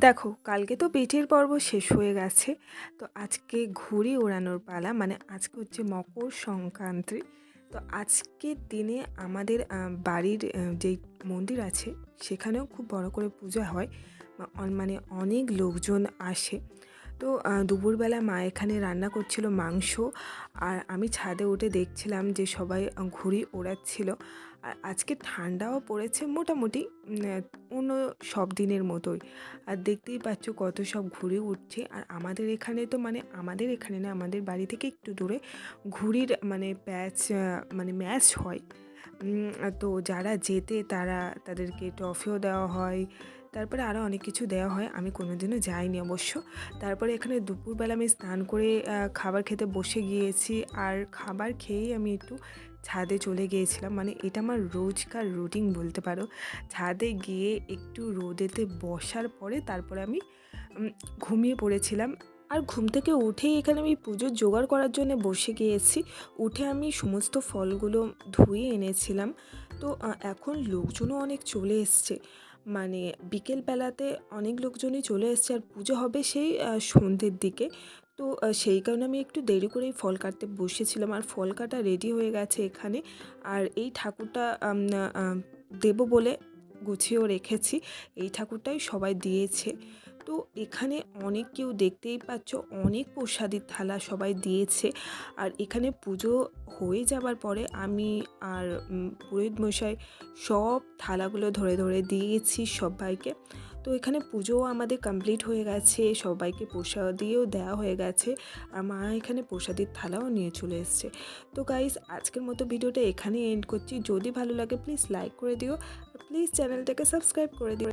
দেখো, কালকে তো পিঠের পর্ব শেষ হয়ে গেছে। তো আজকে ঘুড়ি ওড়ানোর পালা, মানে আজকে হচ্ছে মকর সংক্রান্তি। তো আজকের দিনে আমাদের বাড়ির যেই মন্দির আছে সেখানেও খুব বড় করে পূজা হয়। মানে অনেক লোকজন আসে। তো দুপুরবেলা মা এখানে রান্না করছিল মাংস, আর আমি ছাদে উঠে দেখছিলাম যে সবাই ঘুড়ি ওড়াচ্ছিল। আর আজকে ঠান্ডাও পড়েছে মোটামুটি, অন্য সব দিনের মতোই। আর দেখতেই পাচ্ছ কত সব ঘুড়ি উঠছে। আর আমাদের এখানে তো, মানে আমাদের এখানে না, আমাদের বাড়ি থেকে একটু দূরে ঘুড়ির মানে ম্যাচ হয়। তো যারা জেতে তাদেরকে ট্রফিও দেওয়া হয়, তারপরে আরও অনেক কিছু দেওয়া হয়। আমি কোনোদিনও যাইনি অবশ্য। তারপরে এখানে দুপুরবেলা আমি স্নান করে খাবার খেতে বসে গিয়েছি। আর খাবার খেয়েই আমি একটু ছাদে চলে গিয়েছিলাম, মানে এটা আমার রোজকার রুটিন বলতে পারো। ছাদে গিয়ে একটু রোদেতে বসার পরে তারপরে আমি ঘুমিয়ে পড়েছিলাম। আর ঘুম থেকে উঠেই এখানে আমি পুজোর জোগাড় করার জন্য বসে গিয়েছি। উঠে আমি সমস্ত ফলগুলো ধুয়ে এনেছিলাম। তো এখন লোকজনও অনেক চলে এসছে, মানে বিকেলবেলাতে অনেক লোকজনই চলে এসছে। আর পুজো হবে সেই সন্ধ্যের দিকে। তো সেই কারণে আমি একটু দেরি করেই ফল কাটতে বসেছিলাম। আর ফল কাটা রেডি হয়ে গেছে এখানে। আর এই ঠাকুরটা দেবো বলে গুছিয়েও রেখেছি। এই ঠাকুরটাই সবাই দিয়েছে। তো এখানে অনেক, কেউ দেখতেই পাচ্ছ, অনেক প্রসাদের থালা সবাই দিয়েছে। আর এখানে পুজো হয়ে যাবার পরে আমি আর পুরোহিত মশাই সব থালাগুলো ধরে ধরে দিয়েছি সবাইকে। তো এখানে পুজোও আমাদের কমপ্লিট হয়ে গেছে, সবাইকে প্রসাদিও দেওয়া হয়ে গেছে। আর মা এখানে প্রসাদের থালাও নিয়ে চলে এসছে। তো গাইস, আজকের মতো ভিডিওটা এখানেই এন্ড করছি। যদি ভালো লাগে প্লিজ লাইক করে দিও, প্লিজ চ্যানেলটাকে সাবস্ক্রাইব করে দিও।